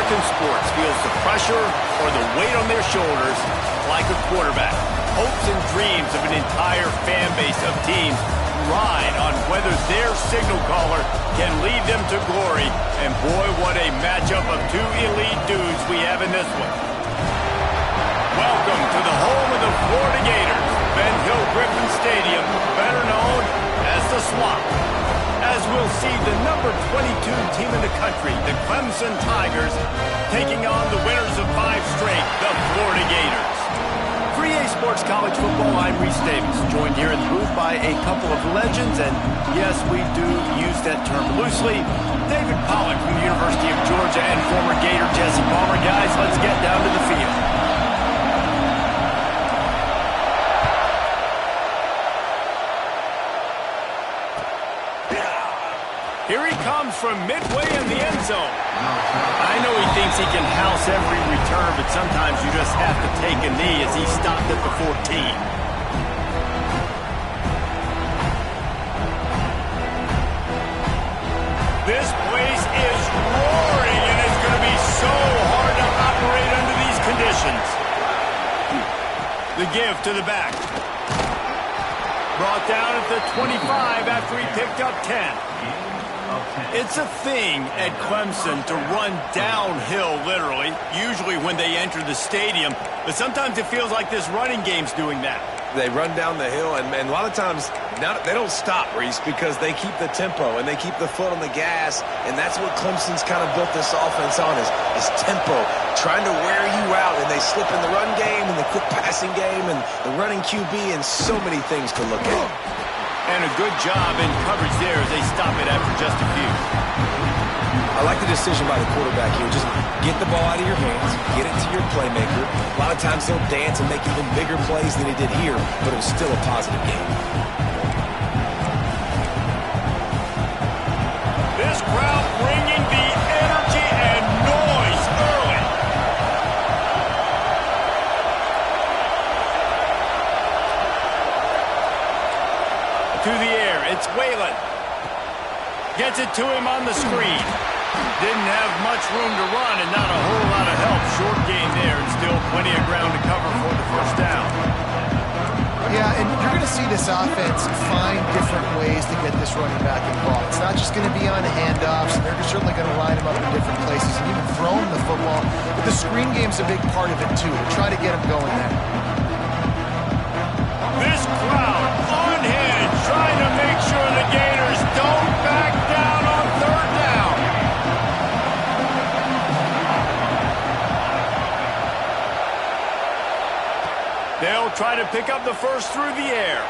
American sports feels the pressure or the weight on their shoulders like a quarterback. Hopes and dreams of an entire fan base of teams ride on whether their signal caller can lead them to glory. And boy, what a matchup of two elite dudes we have in this one. Welcome to the home of the Florida Gators, Ben Hill Griffin Stadium, better known as the Swamp. As we'll see the number 22 team in the country, the Clemson Tigers, taking on the winners of 5 straight, the Florida Gators. For EA Sports College Football, I'm Reese Davis, joined here in the booth by a couple of legends, and yes, we do use that term loosely. David Pollack from the University of Georgia and former Gator Jesse Palmer. Guys, let's get down to the field. Here he comes from midway in the end zone. I know he thinks he can house every return, but sometimes you just have to take a knee as he stopped at the 14. This place is roaring, and it's going to be so hard to operate under these conditions. The give to the back. Brought down at the 25 after he picked up 10. It's a thing at Clemson to run downhill, literally, usually when they enter the stadium. But sometimes it feels like this running game's doing that. They run down the hill, and a lot of times they don't stop, Reese, because they keep the tempo and they keep the foot on the gas, and that's what Clemson's kind of built this offense on is tempo, trying to wear you out, and they slip in the run game and the quick passing game and the running QB and so many things to look at. And a good job in coverage there as they stop it after just a few. I like the decision by the quarterback here. Just get the ball out of your hands, get it to your playmaker. A lot of times he'll dance and make even bigger plays than he did here, but it was still a positive game. This crowd bringing the energy and noise early. To the air, it's Whalen. Gets it to him on the screen. Didn't have much room to run and not a whole lot of help. Short gain there and still plenty of ground to cover for the first down. Yeah, and you're going to see this offense find different ways to get this running back involved. It's not just going to be on handoffs. They're certainly going to line him up in different places and even throw him the football. But the screen game's a big part of it, too, to try to get him going there. This crowd on hand, trying to make sure the Gators don't back down on 3rd down. They'll try to pick up the first through the air.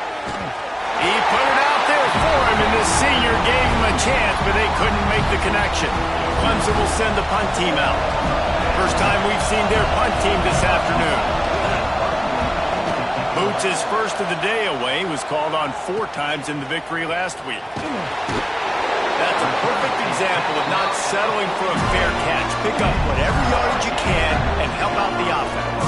He put it out there for him, and the senior gave him a chance, but they couldn't make the connection. Clemson will send the punt team out. First time we've seen their punt team this afternoon. Boots' first of the day away was called on 4 times in the victory last week. That's a perfect example of not settling for a fair catch. Pick up whatever yardage you can and help out the offense.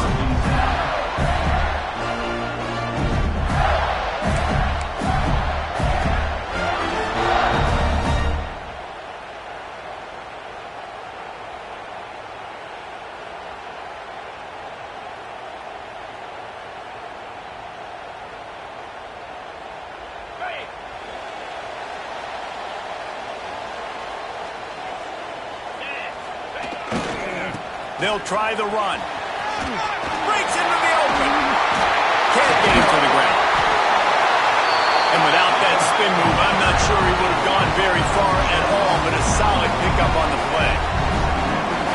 They'll try the run. Breaks into the open. Can't get him to the ground. And without that spin move, I'm not sure he would have gone very far at all, but a solid pickup on the play.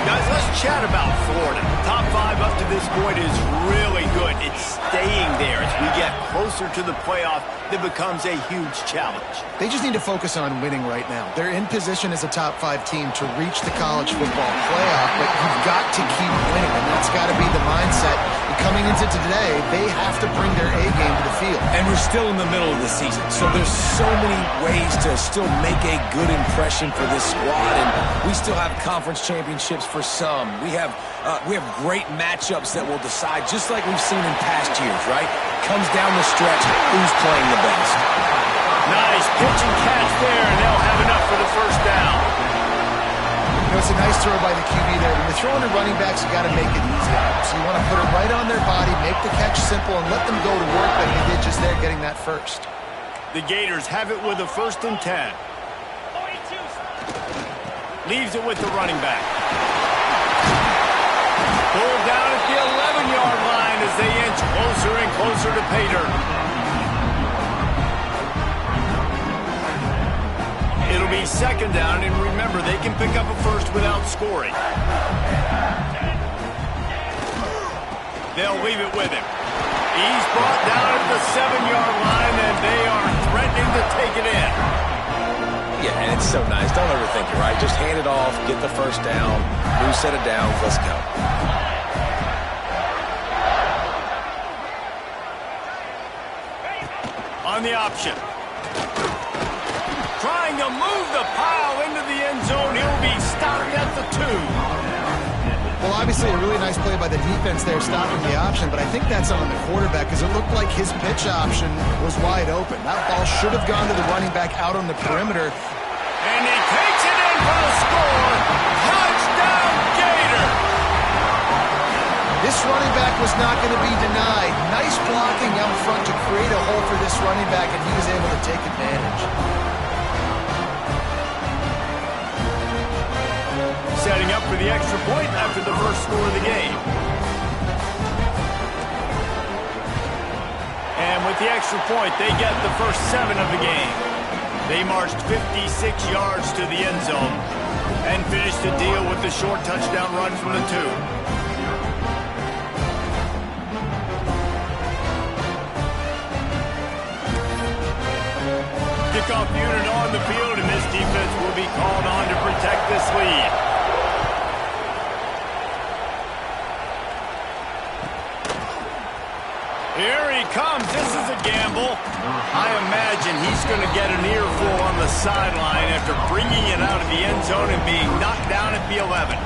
Guys, let's chat about Florida. Top 5 up to this point is really good. It's staying there as we get closer to the playoff. That becomes a huge challenge. They just need to focus on winning right now. They're in position as a top 5 team to reach the college football playoff, but you've got to keep winning, and that's got to be the mindset. And coming into today, they have to bring their A game to the field. And we're still in the middle of the season, so there's so many ways to still make a good impression for this squad, and we still have conference championships for some. We have great matchups that will decide, just like we've seen in past years, right? Comes down the stretch, who's playing the best. Nice pitch and catch there, and they'll have enough for the first down. know, it's a nice throw by the QB there. When you're throwing to running backs, you got to make it easy on them. So you want to put it right on their body, make the catch simple, and let them go to work like they did just there, getting that first. The Gators have it with a 1st and 10. Leaves it with the running back. Pulled down at the 11-yard line as they inch closer and closer to pay dirt. It'll be 2nd down, and remember, they can pick up a first without scoring. They'll leave it with him. He's brought down at the 7-yard line, and they are threatening to take it in. Yeah, and it's so nice. Don't overthink it, right? Just hand it off, get the first down, new set of downs, let's go. On the option. Trying to move the pile into the end zone. He'll be stopped at the 2. Well, obviously a really nice play by the defense there, stopping the option, but I think that's on the quarterback because it looked like his pitch option was wide open. That ball should have gone to the running back out on the perimeter. And he takes it in for the score. Touchdown, Gator! This running back was not going to be denied. Nice blocking out front to create a hole for this running back, and he was able to take advantage. Setting up for the extra point after the first score of the game. And with the extra point, they get the first 7 of the game. They marched 56 yards to the end zone and finished the deal with the short touchdown run from the 2. Kickoff unit on the field, and this defense will be called on to protect this lead. Here he comes. This is a gamble. I imagine he's going to get an earful on the sideline after bringing it out of the end zone and being knocked down at the 11.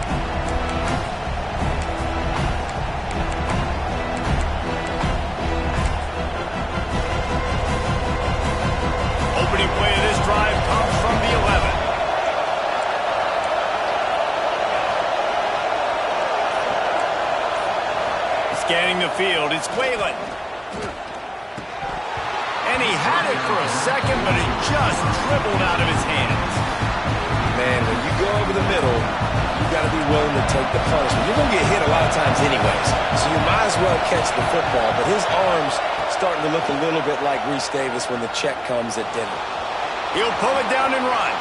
Opening play of this drive comes from the 11. Scanning the field, it's Whalen. And he had it for a second, but it just dribbled out of his hands. Man, when you go over the middle, you got to be willing to take the punishment. You're going to get hit a lot of times anyways, so you might as well catch the football. But his arms starting to look a little bit like Reese Davis when the check comes at Denver. He'll pull it down and run.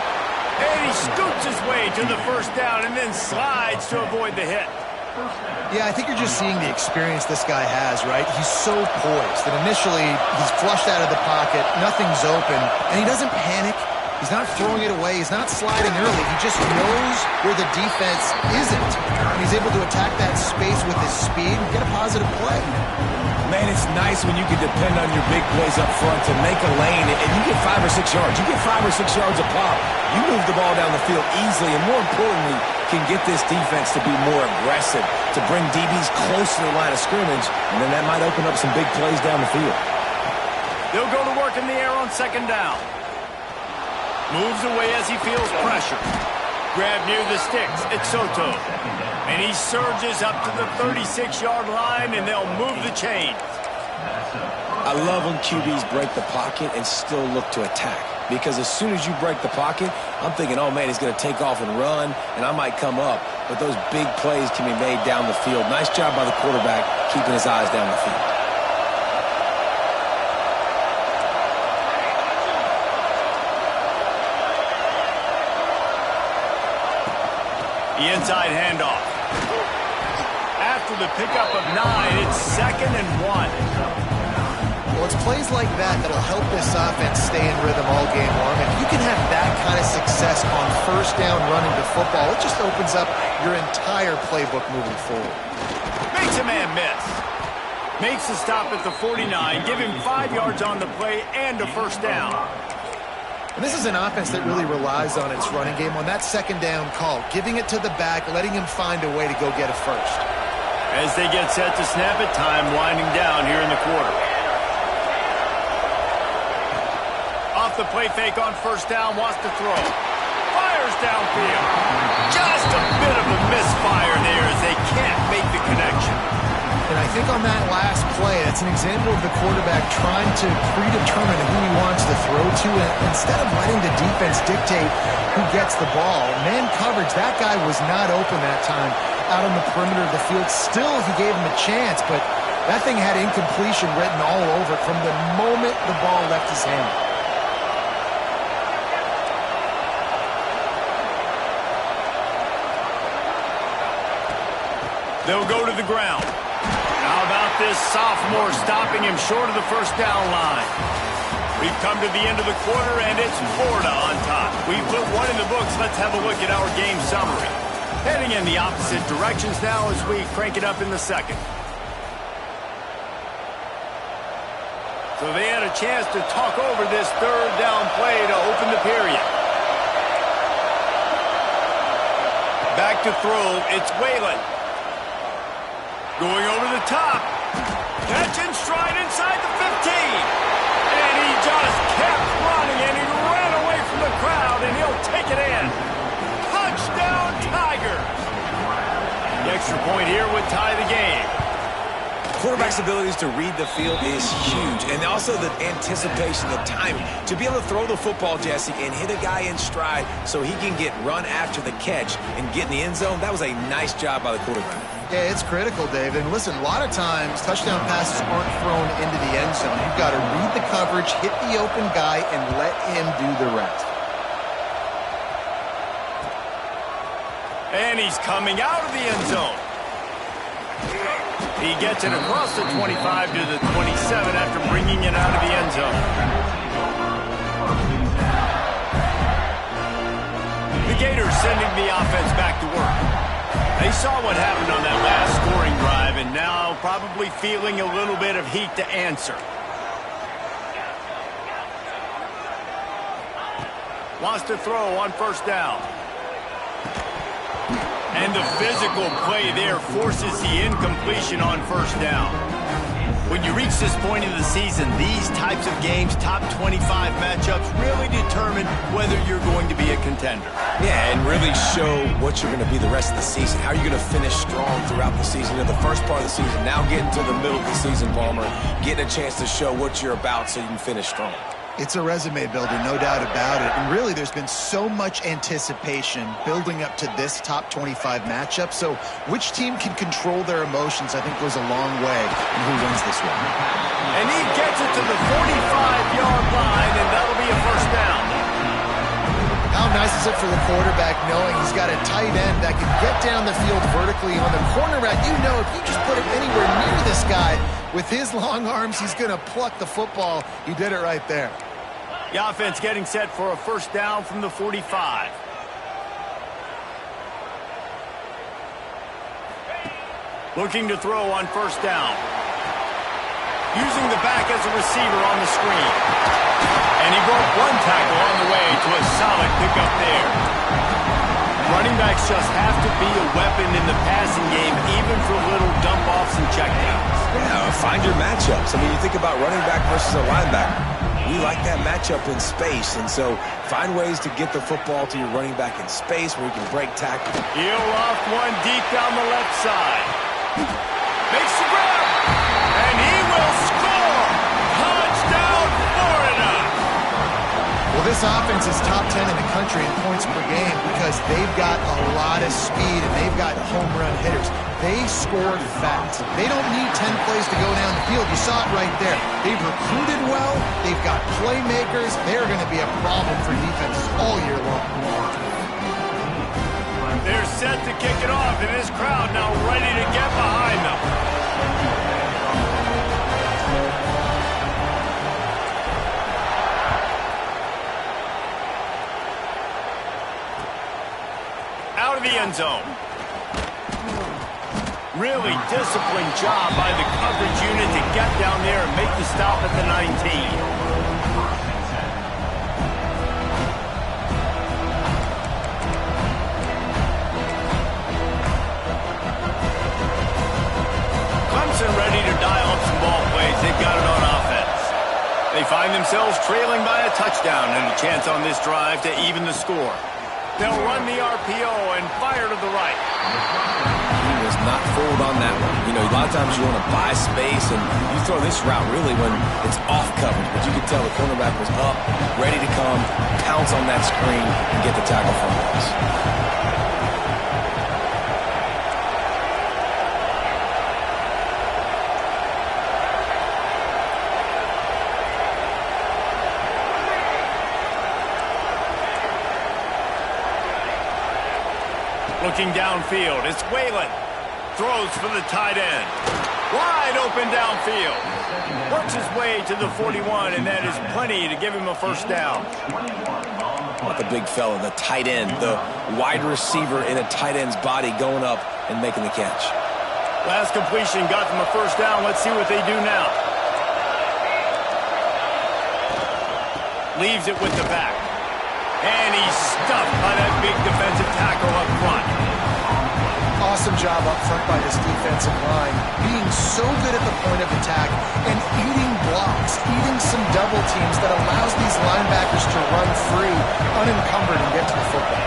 And he scoots his way to the first down and then slides to avoid the hit. Yeah, I think you're just seeing the experience this guy has, right? He's so poised that initially he's flushed out of the pocket, nothing's open, and he doesn't panic. He's not throwing it away. He's not sliding early. He just knows where the defense isn't, and he's able to attack that space with his speed and get a positive play. Man, it's nice when you can depend on your big plays up front to make a lane, and you get 5 or 6 yards. You get 5 or 6 yards a pop. You move the ball down the field easily, and more importantly, can get this defense to be more aggressive, to bring DBs close to the line of scrimmage, and then that might open up some big plays down the field. They'll go to work in the air on 2nd down. Moves away as he feels pressure. Grab near the sticks. It's Soto. And he surges up to the 36-yard line, and they'll move the chains. I love when QBs break the pocket and still look to attack. Because as soon as you break the pocket, I'm thinking, oh, man, he's going to take off and run, and I might come up. But those big plays can be made down the field. Nice job by the quarterback keeping his eyes down the field. The inside handoff. After the pickup of 9, it's 2nd and 1. Well, it's plays like that that'll help this offense stay in rhythm all game long. If you can have that kind of success on first down running the football, it just opens up your entire playbook moving forward. Makes a man miss. Makes the stop at the 49, give him 5 yards on the play and a first down. And this is an offense that really relies on its running game on that 2nd down call, giving it to the back, letting him find a way to go get a first. As they get set to snap it, time winding down here in the quarter. Off the play fake on first down, wants to throw. Fires fires downfield. Just a bit of a misfire there as they can't make the connection. And I think on that last play, that's an example of the quarterback trying to predetermine who he wants to throw to, and instead of letting the defense dictate who gets the ball. Man coverage, that guy was not open that time out on the perimeter of the field. Still, he gave him a chance, but that thing had incompletion written all over it from the moment the ball left his hand. They'll go to the ground. How about this sophomore stopping him short of the first down line? We've come to the end of the quarter, and it's Florida on top. We've put one in the books. Let's have a look at our game summary. Heading in the opposite directions now as we crank it up in the second. So they had a chance to talk over this third down play to open the period. Back to throw, it's Whalen. Going over the top. Catch and stride inside the 15. And he just kept running, and he ran away from the crowd, and he'll take it in. Touchdown, Tigers. The extra point here would tie the game. Quarterback's abilities to read the field is huge, and also the anticipation, the timing. To be able to throw the football, Jesse, and hit a guy in stride so he can get run after the catch and get in the end zone, that was a nice job by the quarterback. Yeah, it's critical, Dave. And listen, a lot of times touchdown passes aren't thrown into the end zone. You've got to read the coverage, hit the open guy, and let him do the rest. And he's coming out of the end zone. He gets it across the 25 to the 27 after bringing it out of the end zone. The Gators sending the offense back to work. They saw what happened on that last scoring drive, and now probably feeling a little bit of heat to answer. Wants to throw on first down. And the physical play there forces the incompletion on first down. When you reach this point in the season, these types of games, top 25 matchups, really determine whether you're going to be a contender. Yeah, and really show what you're going to be the rest of the season. How are you going to finish strong throughout the season? You know, the first part of the season, now getting to the middle of the season, Palmer, getting a chance to show what you're about so you can finish strong. It's a resume builder, no doubt about it. And really, there's been so much anticipation building up to this top 25 matchup. So which team can control their emotions, I think, goes a long way in who wins this one. And he gets it to the 45-yard line, and that'll be a first down. How nice is it for the quarterback knowing he's got a tight end that can get down the field vertically on the cornerback? You know, if you just put it anywhere near this guy, with his long arms, he's going to pluck the football. He did it right there. The offense getting set for a first down from the 45. Looking to throw on first down. Using the back as a receiver on the screen. And he broke one tackle on the way to a solid pickup there. Running backs just have to be a weapon in the passing game, even for little dump-offs and checkdowns. Yeah, find your matchups. I mean, you think about running back versus a linebacker. We like that matchup in space, and so find ways to get the football to your running back in space where you can break tackle. He'll loft one deep down the left side. Makes the grab, and he will score! Touchdown, Florida! Well, this offense is top 10 in the country in points per game because they've got a lot of speed and they've got home run hitters. They scored fast. They don't need 10 plays to go down the field. You saw it right there. They've recruited well. They've got playmakers. They're going to be a problem for defenses all year long. They're set to kick it off, and this crowd now ready to get behind them. Out of the end zone. Really disciplined job by the coverage unit to get down there and make the stop at the 19. Ready to dial up some ball plays. They've got it on offense. They find themselves trailing by a touchdown and a chance on this drive to even the score. They'll run the RPO and fire to the right. He was not fooled on that one. You know, a lot of times you want to buy space, and you throw this route really when it's off coverage. But you could tell the cornerback was up, ready to come, pounce on that screen, and get the tackle from us. Looking downfield, it's Whalen. Throws for the tight end. Wide open downfield. Works his way to the 41, and that is plenty to give him a first down. The big fella, the tight end, the wide receiver in a tight end's body going up and making the catch. Last completion got them a first down. Let's see what they do now. Leaves it with the back. And he's stuffed by that big defensive tackle up front. Awesome job up front by this defensive line, being so good at the point of attack and eating blocks, eating some double teams that allows these linebackers to run free, unencumbered, and get to the football.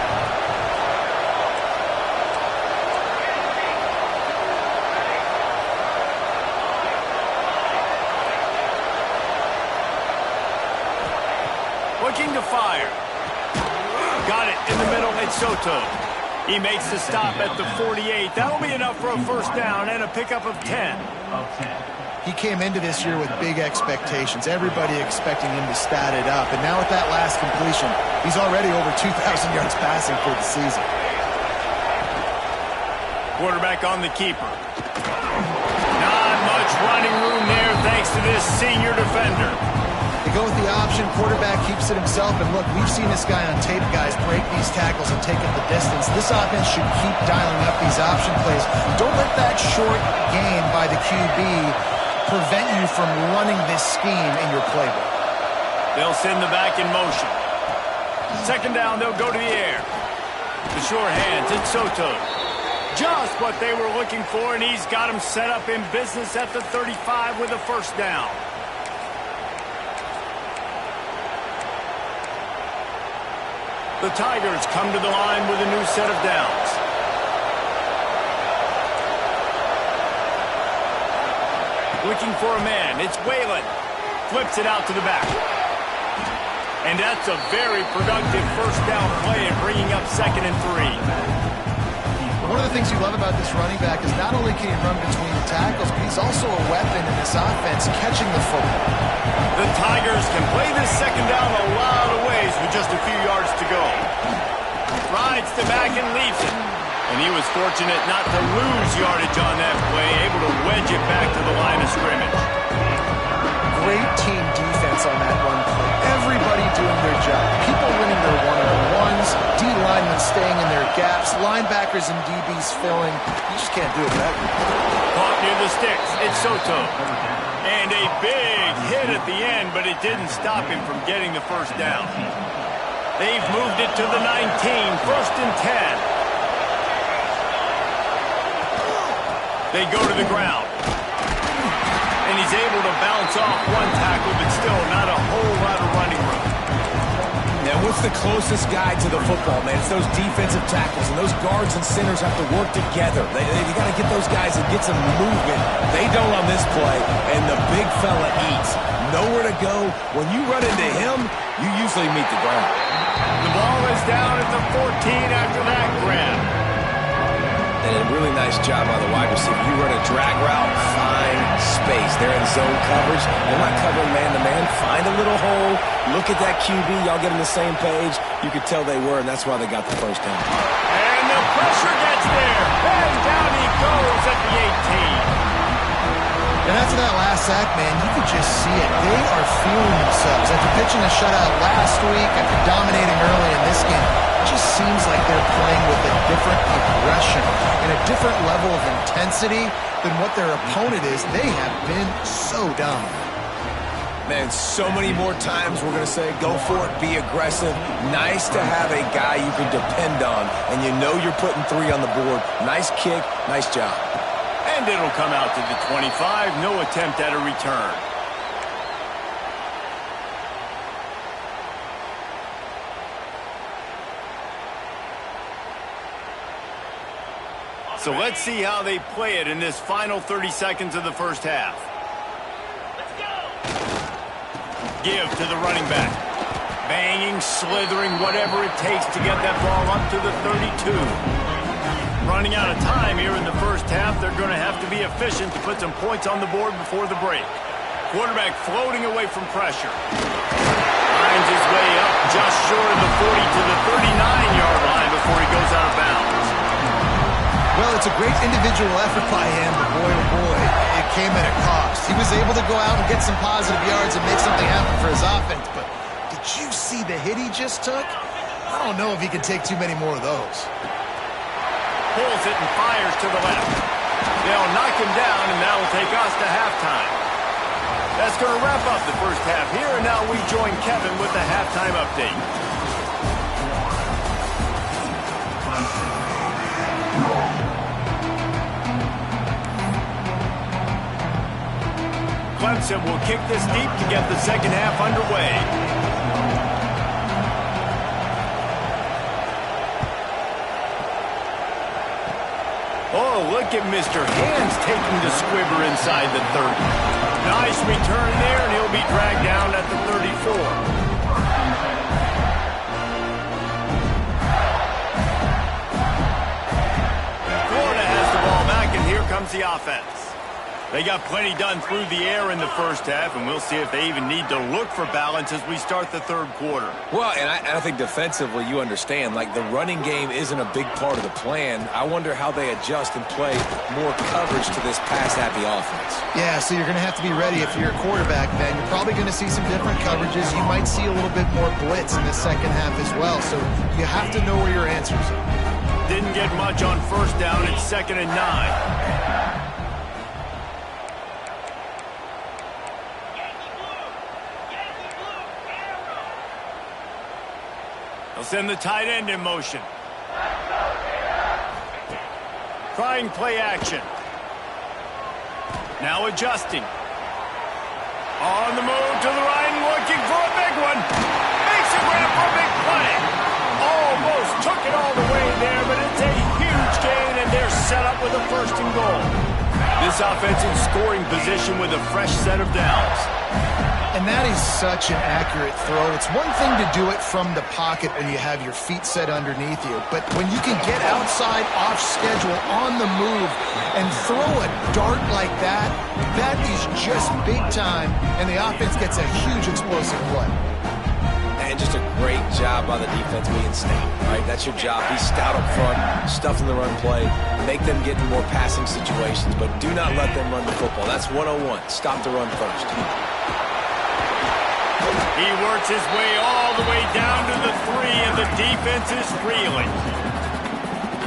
Looking to fire. Got it in the middle. It's Soto. He makes the stop at the 48. That'll be enough for a first down and a pickup of 10. He came into this year with big expectations. Everybody expecting him to stat it up. And now with that last completion, he's already over 2,000 yards passing for the season. Quarterback on the keeper. Not much running room there thanks to this senior defender. They go with the option. Quarterback keeps it himself. And look, we've seen this guy on tape, guys, break these tackles and take it the distance. This offense should keep dialing up these option plays. Don't let that short gain by the QB prevent you from running this scheme in your playbook. They'll send the back in motion. Second down, they'll go to the air. The sure hands, it's Soto. Just what they were looking for, and he's got him set up in business at the 35 with a first down. The Tigers come to the line with a new set of downs. Looking for a man. It's Whalen. Flips it out to the back. And that's a very productive first down play in bringing up 2nd and 3. One of the things you love about this running back is not only can he run between the tackles, but he's also a weapon in this offense catching the football. The Tigers can play this second down a lot of ways with just a few yards to go. Rides the back and leaves it. And he was fortunate not to lose yardage on that play, able to wedge it back to the line of scrimmage. Great team defense on that run play. Everybody doing their job. People winning their one-on-ones, D linemen staying in their gaps, linebackers and DBs filling. You just can't do it better. Caught near the sticks. It's Soto. And a big hit at the end, but it didn't stop him from getting the first down. They've moved it to the 19, 1st and 10. They go to the ground. And he's able to bounce off one tackle, but still not a whole lot of running room. Now, what's the closest guy to the football, man? It's those defensive tackles, and those guards and centers have to work together. You got to get those guys and get some movement. They don't on this play, and the big fella eats. Nowhere to go. When you run into him, you usually meet the ground. The ball is down at the 14 after that grab. And a really nice job by the wide receiver. You run a drag route, find space. They're in zone coverage. They're not covering man-to-man. Find a little hole. Look at that QB. Y'all get on the same page. You could tell they were, and that's why they got the first down. And the pressure gets there. And down he goes at the 18. And after that last sack, man, you could just see it. They are feeling themselves. After pitching a shutout last week, after dominating early in this game, it just seems like they're playing with a different aggression and a different level of intensity than what their opponent is. They have been so dominant. Man, so many more times we're going to say, go for it, be aggressive. Nice to have a guy you can depend on, and you know you're putting 3 on the board. Nice kick, nice job. And it'll come out to the 25. No attempt at a return. So let's see how they play it in this final 30 seconds of the first half. Give to the running back. Banging, slithering, whatever it takes to get that ball up to the 32. Running out of time here in the first half. They're going to have to be efficient to put some points on the board before the break. Quarterback floating away from pressure. Finds his way up just short of the 40 to the 39-yard line before he goes out of bounds. Well, it's a great individual effort by him, but boy, oh boy, it came at a cost. He was able to go out and get some positive yards and make something happen for his offense, but did you see the hit he just took? I don't know if he can take too many more of those. Pulls it and fires to the left. They'll knock him down, and that will take us to halftime. That's going to wrap up the first half here, and now we join Kevin with the halftime update. Clemson will kick this deep to get the second half underway. Oh, look at Mr. Hands taking the squibber inside the 30. Nice return there, and he'll be dragged down at the 34. Florida has the ball back, and here comes the offense. They got plenty done through the air in the first half, and we'll see if they even need to look for balance as we start the third quarter. Well, and I think defensively, you understand, like the running game isn't a big part of the plan. I wonder how they adjust and play more coverage to this pass-happy offense. Yeah, so you're going to have to be ready if you're a quarterback, Ben. You're probably going to see some different coverages. You might see a little bit more blitz in the second half as well, so you have to know where your answers are. Didn't get much on first down. It's 2nd and 9. They'll send the tight end in motion. Trying play action. Now adjusting. On the move to the right, looking for a big one. Makes a grab for a big play. Almost took it all the way there, but it's a huge gain, and they're set up with a 1st and goal. This offense in scoring position with a fresh set of downs. And that is such an accurate throw. It's one thing to do it from the pocket when you have your feet set underneath you, but when you can get outside, off schedule, on the move, and throw a dart like that, that is just big time, and the offense gets a huge explosive play. And just a great job by the defense being stout, right? That's your job. Be stout up front, stuff in the run play, make them get in more passing situations, but do not let them run the football. That's 101. Stop the run first. He works his way all the way down to the 3, and the defense is reeling.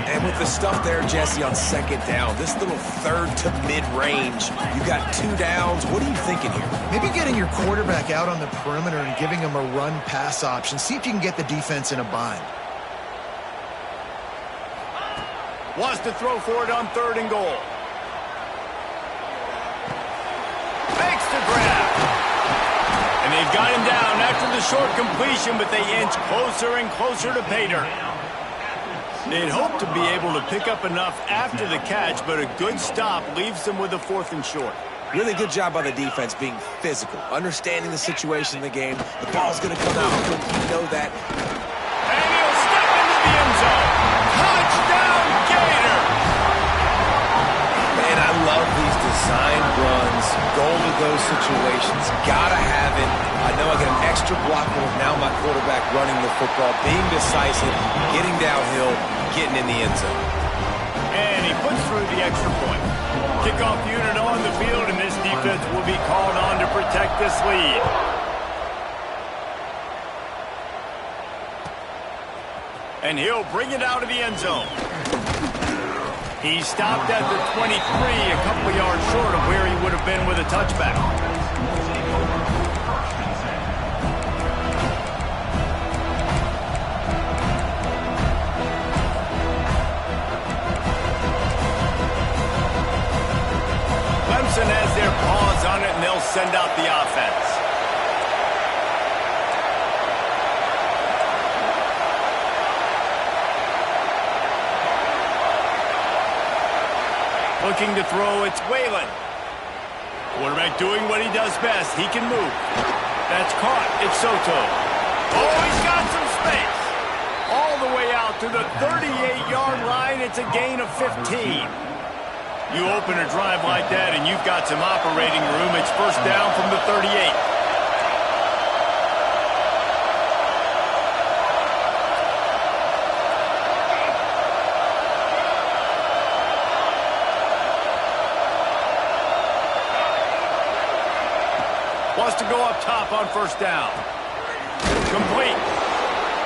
And with the stuff there, Jesse, on 2nd down, this little 3rd to mid-range, you got 2 downs. What are you thinking here? Maybe getting your quarterback out on the perimeter and giving him a run-pass option. See if you can get the defense in a bind. Wants to throw for it on 3rd and goal. Makes the grab. And they've got him down after the short completion, but they inch closer and closer to pay dirt. They'd hope to be able to pick up enough after the catch, but a good stop leaves them with a 4th and short. Really good job by the defense being physical, understanding the situation in the game. The ball's going to come out. You know that. And he'll step into the end zone. Touchdown, Gator! Man, I love these design runs, goal to those situations. Gotta have it. I know I get an extra blocker with now my quarterback running the football, being decisive, getting downhill, getting in the end zone. And he puts through the extra point. Kickoff unit on the field, and this defense will be called on to protect this lead. And he'll bring it out of the end zone. He stopped at the 23, a couple of yards short of where he would have been with a touchback. Clemson has their paws on it, and they'll send out the offense. Looking to throw, it's Whalen. Quarterback doing what he does best. He can move. That's caught. It's Soto. Oh, he's got some space. All the way out to the 38-yard line. It's a gain of 15. You open a drive like that, and you've got some operating room. It's first down from the 38. Wants to go up top on first down. Complete.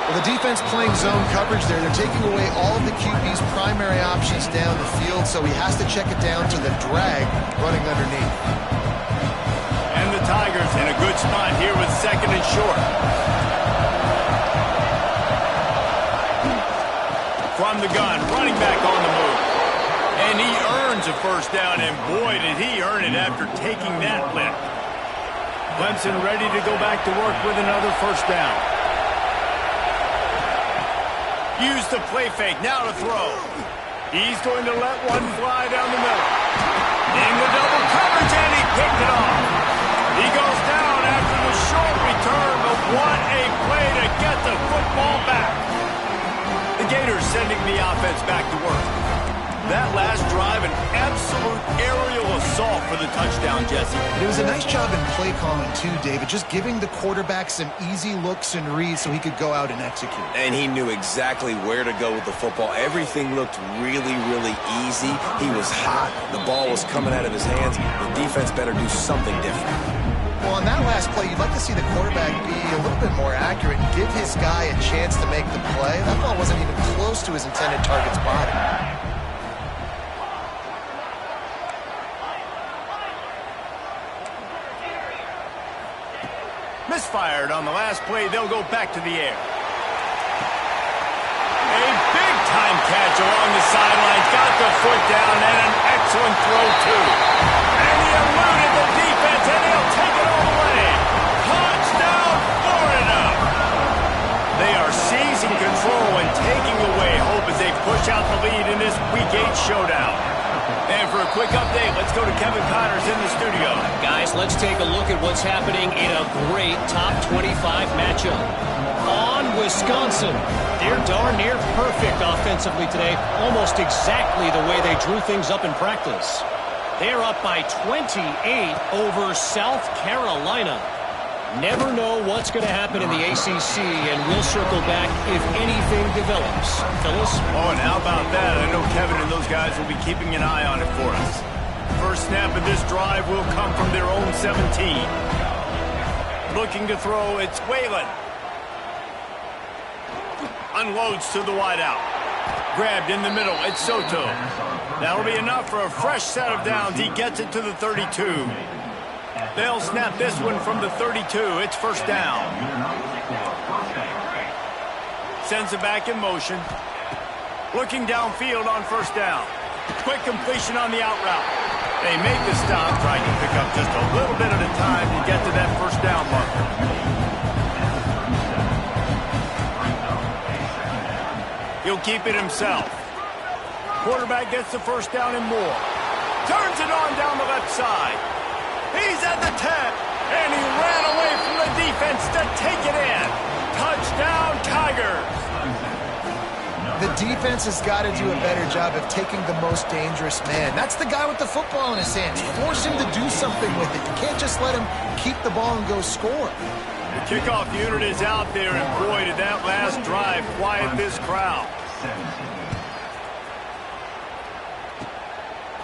Well, the defense playing zone coverage there. They're taking away all of the QB's primary options down the field, so he has to check it down to the drag running underneath. And the Tigers in a good spot here with second and short. From the gun, running back on the move. And he earns a first down, and boy, did he earn it after taking that lift. Clemson ready to go back to work with another first down. Use the play fake, now to throw. He's going to let one fly down the middle. In the double coverage, and he picked it off. He goes down after the short return, but what a play to get the football back. The Gators sending the offense back to work. That last drive, an absolute aerial assault for the touchdown, Jesse. It was a nice job in play calling, too, David, just giving the quarterback some easy looks and reads so he could go out and execute. And he knew exactly where to go with the football. Everything looked really, really easy. He was hot. The ball was coming out of his hands. The defense better do something different. Well, on that last play, you'd like to see the quarterback be a little bit more accurate and give his guy a chance to make the play. That ball wasn't even close to his intended target's body. Misfired on the last play. They'll go back to the air. A big-time catch along the sidelines. Got the foot down and an excellent throw, too. And he eluded the defense, and he'll take it all the way. Touchdown, Florida. They are seizing control and taking away hope as they push out the lead in this Week 8 showdown. And for a quick update, let's go to Kevin Connors in the studio. Guys, let's take a look at what's happening in a great top 25 matchup. On Wisconsin, they're darn near perfect offensively today, almost exactly the way they drew things up in practice. They're up by 28 over South Carolina. Never know what's going to happen in the ACC, and we'll circle back if anything develops. Phyllis? Oh, and how about that? I know Kevin and those guys will be keeping an eye on it for us. First snap of this drive will come from their own 17. Looking to throw, it's Whalen. Unloads to the wideout. Grabbed in the middle, it's Soto. That'll be enough for a fresh set of downs. He gets it to the 32. They'll snap this one from the 32. It's first down. Sends it back in motion. Looking downfield on first down. Quick completion on the out route. They make the stop, trying to pick up just a little bit at a time to get to that first down marker. He'll keep it himself. Quarterback gets the first down and more. Turns it on down the left side. He's at the 10, and he ran away from the defense to take it in. Touchdown, Tigers. The defense has got to do a better job of taking the most dangerous man. That's the guy with the football in his hands. Force him to do something with it. You can't just let him keep the ball and go score. The kickoff unit is out there, and boy, did that last drive quiet this crowd.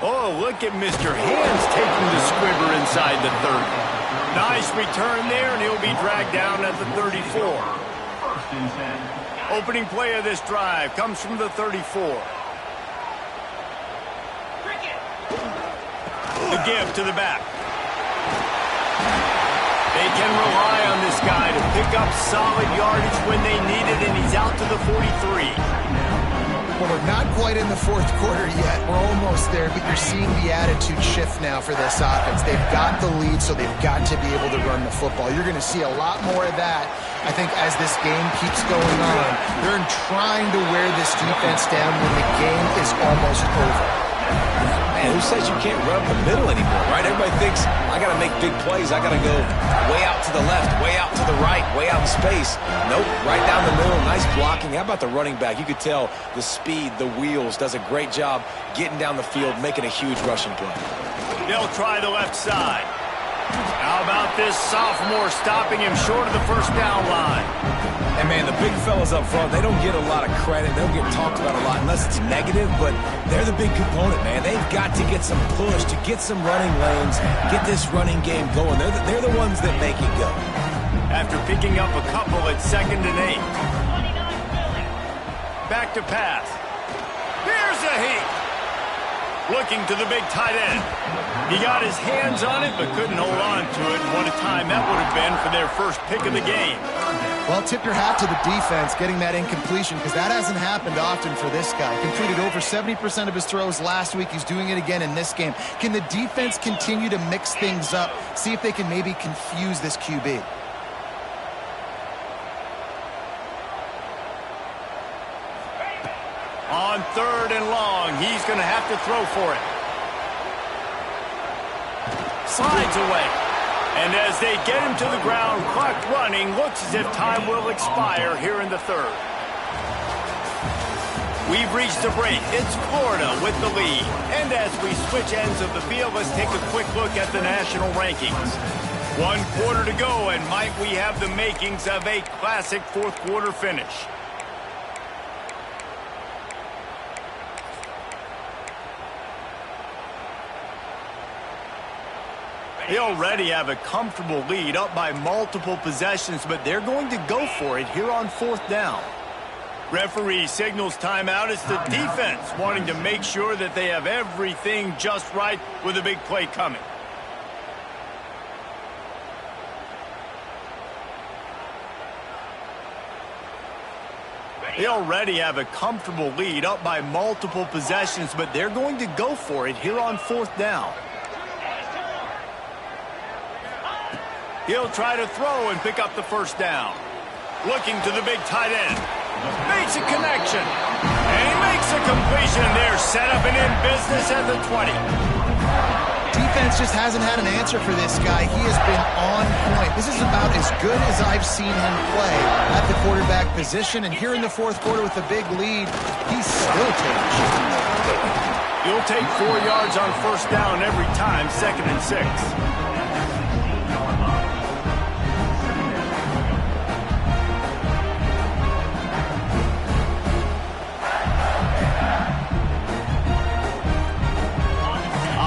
Oh, look at Mr. Hands taking the squibber inside the 30. Nice return there, and he'll be dragged down at the 34. Opening play of this drive comes from the 34. The give to the back. They can rely on this guy to pick up solid yardage when they need it, and he's out to the 43. Well, we're not quite in the fourth quarter yet. We're almost there, but you're seeing the attitude shift now for this offense. They've got the lead, so they've got to be able to run the football. You're going to see a lot more of that, I think, as this game keeps going on. They're trying to wear this defense down when the game is almost over. man, who says you can't run up the middle anymore, right? Everybody thinks, I got to make big plays. I got to go way out to the left, way out to the right, way out in space. Nope, right down the middle. Nice blocking. How about the running back? You could tell the speed, the wheels, does a great job getting down the field, making a huge rushing play. They'll try the left side. How about this sophomore stopping him short of the first down line? And, man, the big fellas up front, they don't get a lot of credit. They don't get talked about a lot unless it's negative, but they're the big component, man. They've got to get some push, to get some running lanes, get this running game going. They're the ones that make it go. After picking up a couple at 2nd and 8. Back to pass. Here's a heat. Looking to the big tight end. He got his hands on it, but couldn't hold on to it. What a time that would have been for their first pick of the game. Well, tip your hat to the defense getting that incompletion, because that hasn't happened often for this guy. Completed over 70% of his throws last week. He's doing it again in this game. Can the defense continue to mix things up? See if they can maybe confuse this QB. On 3rd and long, he's going to have to throw for it. Slides away. And as they get him to the ground, clock running, looks as if time will expire here in the 3rd. We've reached the break. It's Florida with the lead. And as we switch ends of the field, let's take a quick look at the national rankings. 1 quarter to go, and might we have the makings of a classic 4th quarter finish. They already have a comfortable lead, up by multiple possessions, but they're going to go for it here on 4th down. Referee signals timeout. It's the defense wanting to make sure that they have everything just right with a big play coming. They already have a comfortable lead, up by multiple possessions, but they're going to go for it here on 4th down. He'll try to throw and pick up the first down. Looking to the big tight end. Makes a connection. And he makes a completion. They're set up and in business at the 20. Defense just hasn't had an answer for this guy. He has been on point. This is about as good as I've seen him play at the quarterback position. And here in the 4th quarter with a big lead, he's still taking shots. He'll take 4 yards on first down every time, 2nd and 6.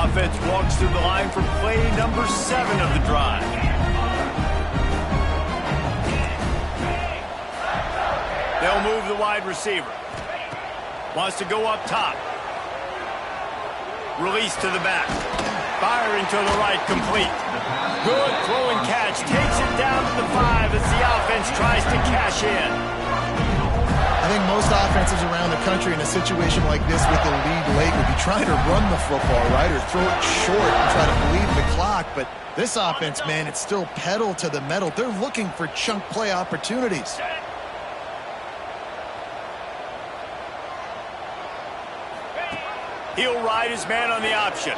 Offense walks through the line for play number 7 of the drive. They'll move the wide receiver. Wants to go up top. Release to the back. Firing to the right, complete. Good throw and catch. Takes it down to the 5 as the offense tries to cash in. I think most offenses around the country in a situation like this with the lead late would be trying to run the football, right, or throw it short and try to bleed the clock. But this offense, man, it's still pedal to the metal. They're looking for chunk play opportunities. He'll ride his man on the option.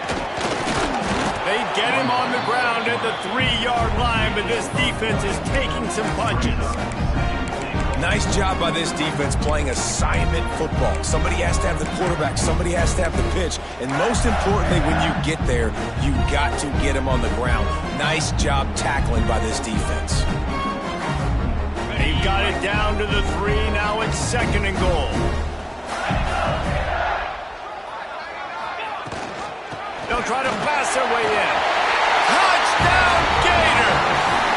They get him on the ground at the 3-yard line, but this defense is taking some punches. Nice job by this defense playing assignment football. Somebody has to have the quarterback. Somebody has to have the pitch. And most importantly, when you get there, you got to get him on the ground. Nice job tackling by this defense. They've got it down to the 3. Now it's 2nd and goal. They'll try to pass their way in. Touchdown, Gator!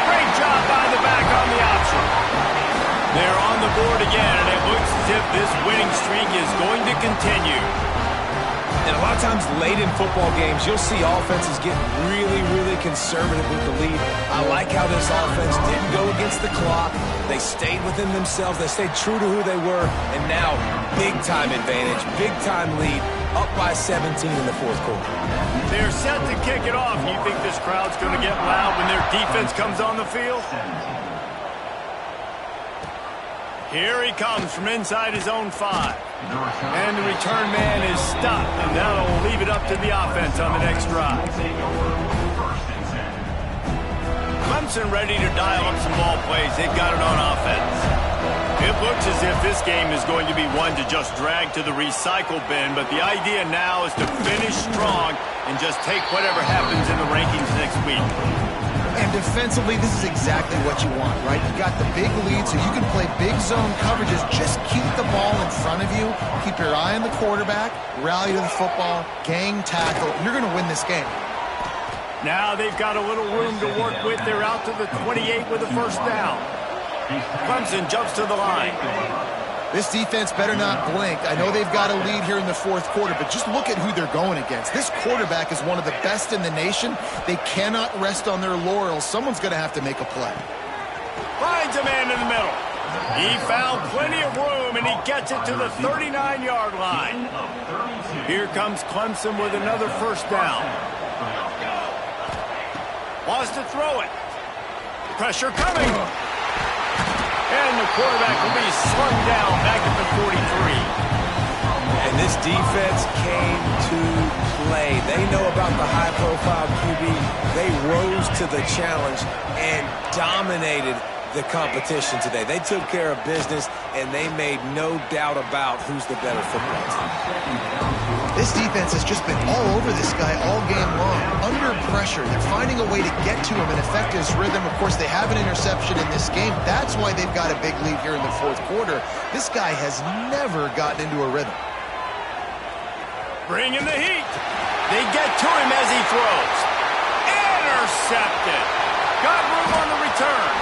Great job by the back on the option. They're on the board again, and it looks as if this winning streak is going to continue. And a lot of times late in football games, you'll see offenses get really, really conservative with the lead. I like how this offense didn't go against the clock. They stayed within themselves. They stayed true to who they were. And now, big-time advantage, big-time lead, up by 17 in the 4th quarter. They're set to kick it off. You think this crowd's going to get loud when their defense comes on the field? Here he comes from inside his own 5. And the return man is stopped, and that'll leave it up to the offense on the next drive. Clemson ready to dial up some ball plays. They've got it on offense. It looks as if this game is going to be one to just drag to the recycle bin, but the idea now is to finish strong and just take whatever happens in the rankings next week. And defensively, this is exactly what you want, right? You got the big lead, so you can play big zone coverages. Just keep the ball in front of you. Keep your eye on the quarterback. Rally to the football. Gang tackle. You're going to win this game. Now they've got a little room to work with. They're out to the 28 with a first down. Clemson jumps to the line. This defense better not blink. I know they've got a lead here in the fourth quarter, but just look at who they're going against. This quarterback is one of the best in the nation. They cannot rest on their laurels. Someone's going to have to make a play. Finds a man in the middle. He found plenty of room, and he gets it to the 39-yard line. Here comes Clemson with another first down. Wants to throw it. Pressure coming. And the quarterback will be slung down back at the 43. And this defense came to play. They know about the high-profile QB. They rose to the challenge and dominated the competition today. They took care of business, and they made no doubt about who's the better football team. This defense has just been all over this guy all game long. Under pressure, they're finding a way to get to him and affect his rhythm. Of course, they have an interception in this game. That's why they've got a big lead here in the fourth quarter. This guy has never gotten into a rhythm. Bring in the heat. They get to him as he throws. Intercepted. Got room on the return.